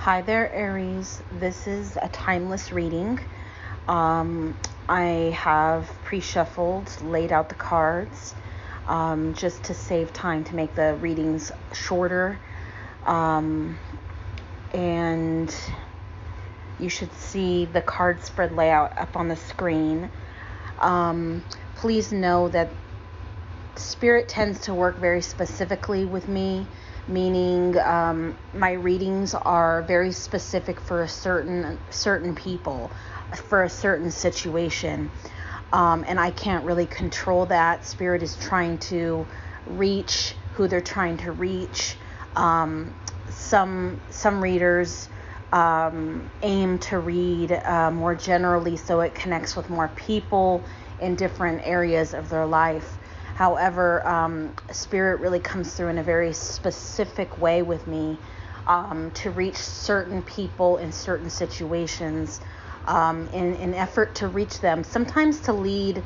Hi there, Aries. This is a timeless reading. I have pre-shuffled, laid out the cards, just to save time to make the readings shorter. And you should see the card spread layout up on the screen. Please know that Spirit tends to work very specifically with me, meaning my readings are very specific for a certain people, for a certain situation, and I can't really control that. Spirit is trying to reach who they're trying to reach. Some readers aim to read more generally, so it connects with more people in different areas of their life. However, Spirit really comes through in a very specific way with me to reach certain people in certain situations, in an effort to reach them, sometimes to lead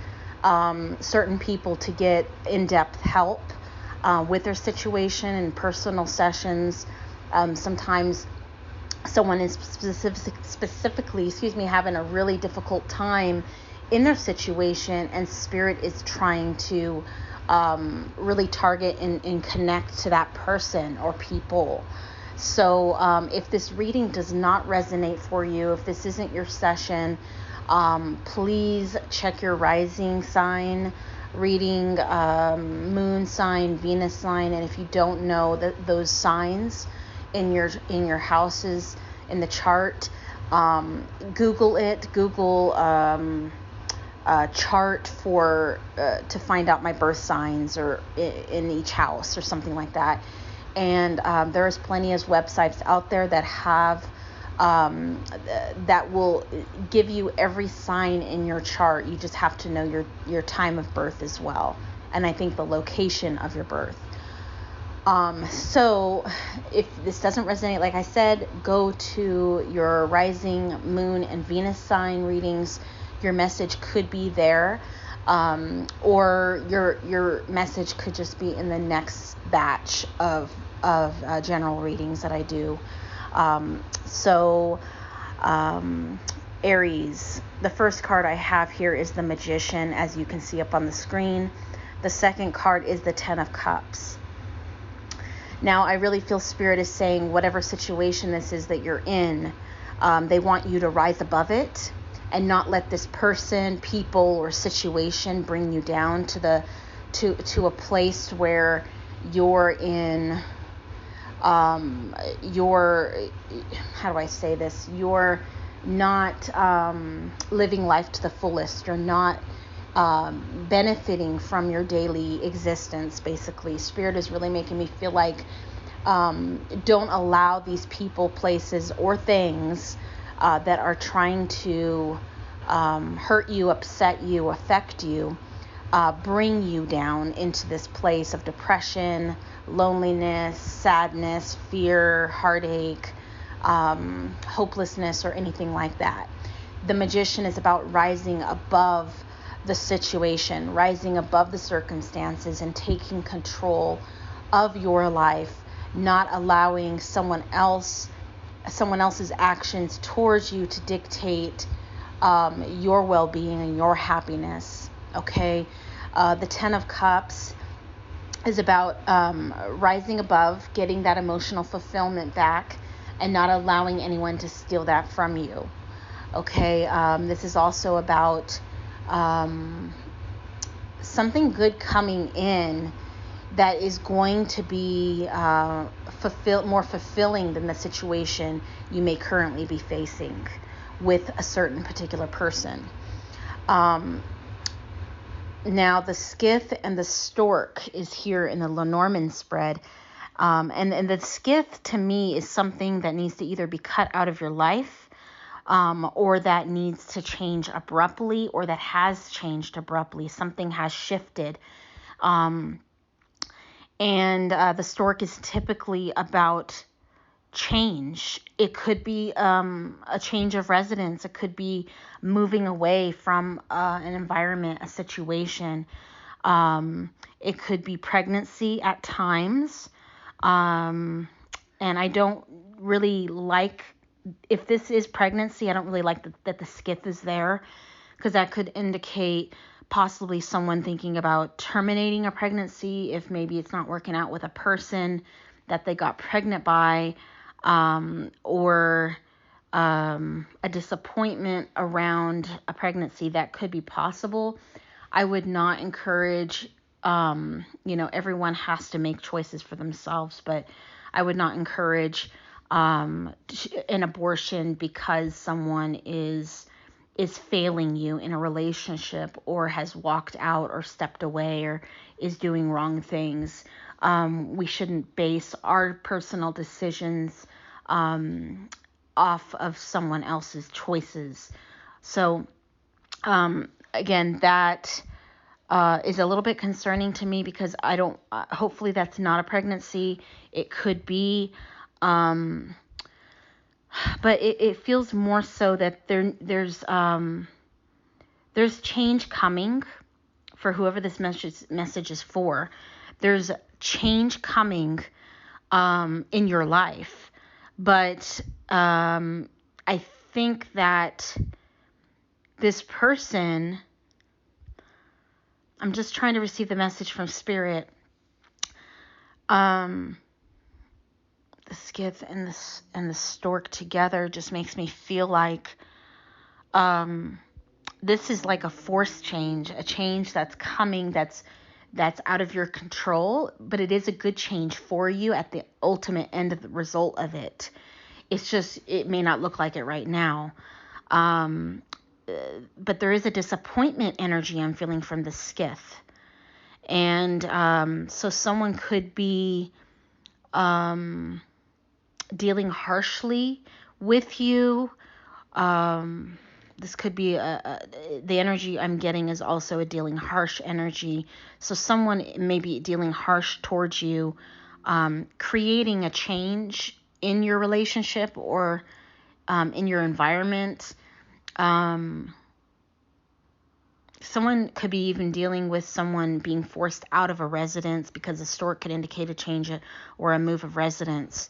certain people to get in-depth help with their situation in personal sessions. Sometimes someone is specifically, having a really difficult time in their situation, and Spirit is trying to really target and connect to that person or people. So if this reading does not resonate for you, if this isn't your session, please check your rising sign reading, moon sign, Venus sign, and if you don't know those signs in your houses in the chart, Google it. Google chart for to find out my birth signs or in each house or something like that. And there's plenty of websites out there that have that will give you every sign in your chart. You just have to know your time of birth as well, and I think the location of your birth. So if this doesn't resonate, like I said, go to your rising, moon, and Venus sign readings. Your message could be there, or your message could just be in the next batch of general readings that I do. Aries, the first card I have here is the Magician, as you can see up on the screen. The second card is the Ten of Cups. Now, I really feel Spirit is saying whatever situation this is that you're in, they want you to rise above it and not let this person, people, or situation bring you down to a place where you're in how do I say this? You're not living life to the fullest. You're not benefiting from your daily existence, basically. Spirit is really making me feel like don't allow these people, places, or things that are trying to hurt you, upset you, affect you, bring you down into this place of depression, loneliness, sadness, fear, heartache, hopelessness, or anything like that. The Magician is about rising above the situation, rising above the circumstances, and taking control of your life, not allowing someone else's actions towards you to dictate your well-being and your happiness. Okay, the Ten of Cups is about rising above, getting that emotional fulfillment back, and not allowing anyone to steal that from you. Okay, this is also about something good coming in that is going to be more fulfilling than the situation you may currently be facing with a certain particular person. Now, the Skith and the Stork is here in the Lenormand spread. And the Skith, to me, is something that needs to either be cut out of your life, or that needs to change abruptly, or that has changed abruptly. Something has shifted. And the Stork is typically about change. It could be a change of residence. It could be moving away from an environment, a situation. It could be pregnancy at times. And I don't really like, if this is pregnancy, I don't really like that the skith is there, because that could indicate possibly someone thinking about terminating a pregnancy if maybe it's not working out with a person that they got pregnant by, or a disappointment around a pregnancy that could be possible. I would not encourage, everyone has to make choices for themselves, but I would not encourage an abortion because someone is failing you in a relationship, or has walked out or stepped away or is doing wrong things. We shouldn't base our personal decisions off of someone else's choices. So again, that is a little bit concerning to me, because I don't, hopefully that's not a pregnancy. It could be, but it feels more so that there's change coming for whoever this message is for. There's change coming in your life, but I think that this person, I'm just trying to receive the message from Spirit. The skith and the stork together just makes me feel like this is like a forced change, a change that's coming, that's out of your control, but it is a good change for you at the ultimate end of the result of it. It's just, it may not look like it right now. But there is a disappointment energy I'm feeling from the skith. And so someone could be dealing harshly with you. This could be the energy I'm getting is also a dealing harsh energy. So someone may be dealing harsh towards you, creating a change in your relationship or in your environment. Someone could be even dealing with someone being forced out of a residence, because the stork could indicate a change or a move of residence.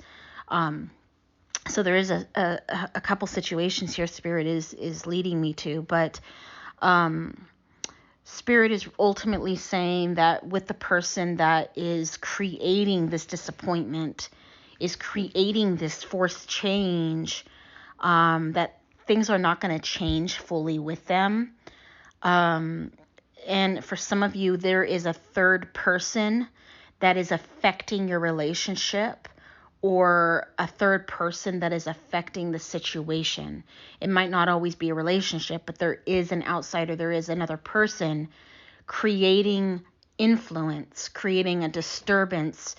So there is a couple situations here Spirit is leading me to, but Spirit is ultimately saying that with the person that is creating this disappointment, is creating this forced change, that things are not going to change fully with them. And for some of you, there is a third person that is affecting your relationship, or a third person that is affecting the situation. It might not always be a relationship, but there is an outsider, there is another person creating influence, creating a disturbance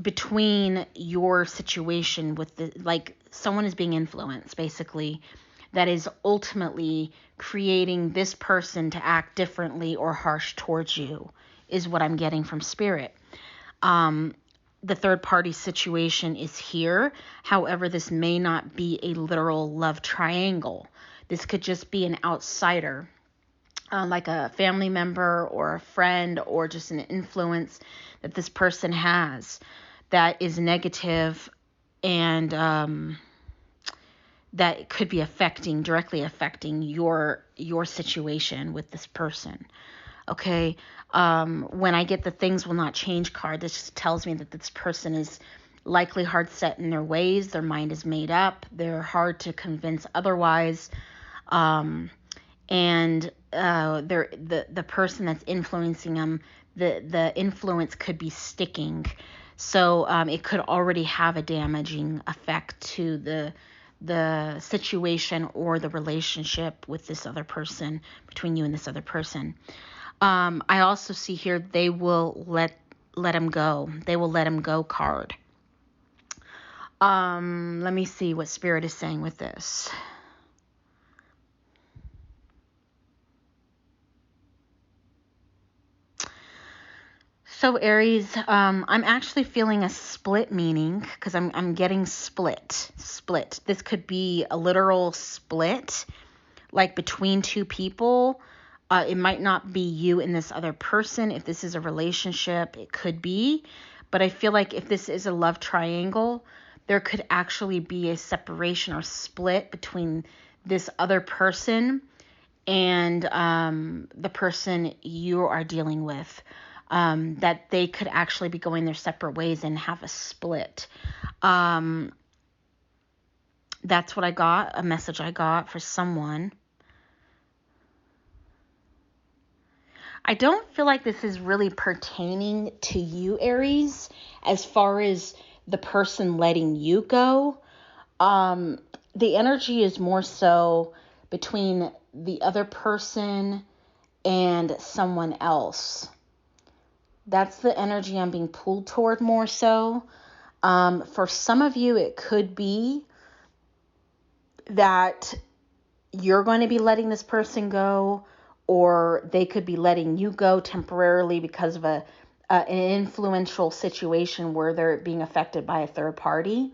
between your situation with like someone is being influenced, basically, that is ultimately creating this person to act differently or harsh towards you, is what I'm getting from Spirit. The third party situation is here. However, this may not be a literal love triangle. This could just be an outsider, like a family member or a friend, or just an influence that this person has that is negative, and that could be directly affecting your situation with this person. Okay, when I get the things will not change card, this just tells me that this person is likely hard set in their ways. Their mind is made up. They're hard to convince otherwise. And the person that's influencing them, the influence could be sticking. So it could already have a damaging effect to the situation or the relationship with this other person, between you and this other person. I also see here they will let him go. They will let him go card. Let me see what Spirit is saying with this. So Aries, I'm actually feeling a split meaning, because I'm getting split. This could be a literal split, like between two people. It might not be you and this other person. If this is a relationship, it could be. But I feel like if this is a love triangle, there could actually be a separation or split between this other person and the person you are dealing with. That they could actually be going their separate ways and have a split. That's what I got, a message I got for someone. I don't feel like this is really pertaining to you, Aries, as far as the person letting you go. The energy is more so between the other person and someone else. That's the energy I'm being pulled toward more so. For some of you, it could be that you're going to be letting this person go, or they could be letting you go temporarily because of an influential situation where they're being affected by a third party.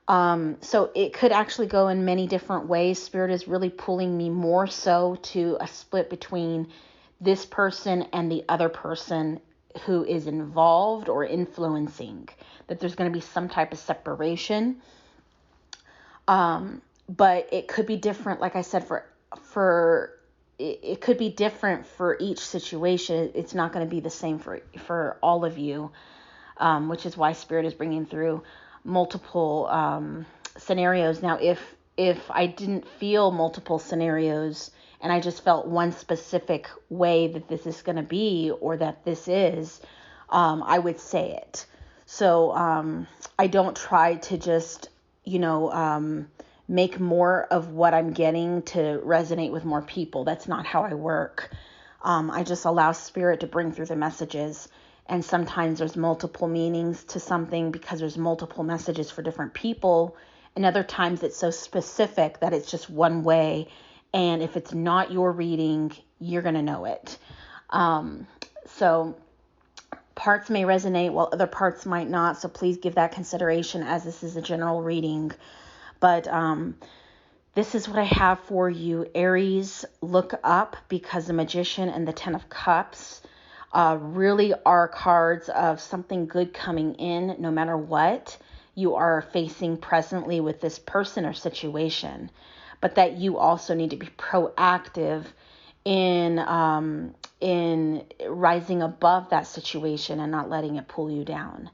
So it could actually go in many different ways. Spirit is really pulling me more so to a split between this person and the other person who is involved or influencing, that there's going to be some type of separation. But it could be different, like I said, it could be different for each situation. It's not going to be the same for all of you, which is why Spirit is bringing through multiple scenarios. Now, if I didn't feel multiple scenarios and I just felt one specific way that this is going to be, or that this is, I would say it. So I don't try to just, make more of what I'm getting to resonate with more people. That's not how I work. I just allow Spirit to bring through the messages. And sometimes there's multiple meanings to something because there's multiple messages for different people. And other times it's so specific that it's just one way. And if it's not your reading, you're going to know it. So parts may resonate while other parts might not. So please give that consideration, as this is a general reading. But this is what I have for you, Aries. Look up, because the Magician and the Ten of Cups really are cards of something good coming in, no matter what you are facing presently with this person or situation. But that you also need to be proactive in rising above that situation and not letting it pull you down.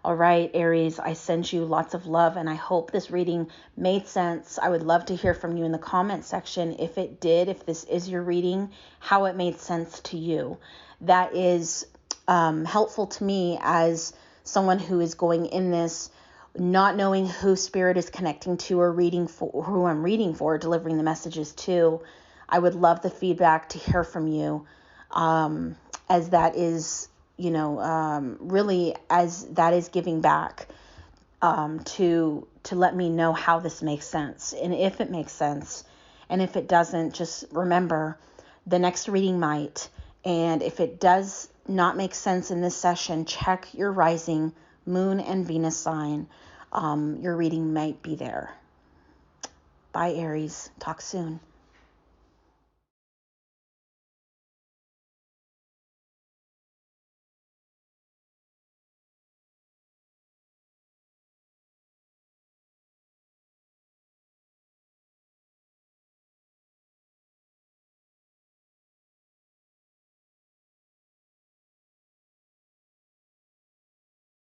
All right, Aries, I send you lots of love, and I hope this reading made sense. I would love to hear from you in the comment section if it did, if this is your reading, how it made sense to you. That is helpful to me as someone who is going in this not knowing who Spirit is connecting to or reading for, who I'm reading for, delivering the messages to. I would love the feedback to hear from you, as that is, really, as that is giving back, to let me know how this makes sense, and if it makes sense. And if it doesn't, just remember the next reading might. And if it does not make sense in this session, check your rising, moon, and Venus sign. Your reading might be there. Bye, Aries. Talk soon.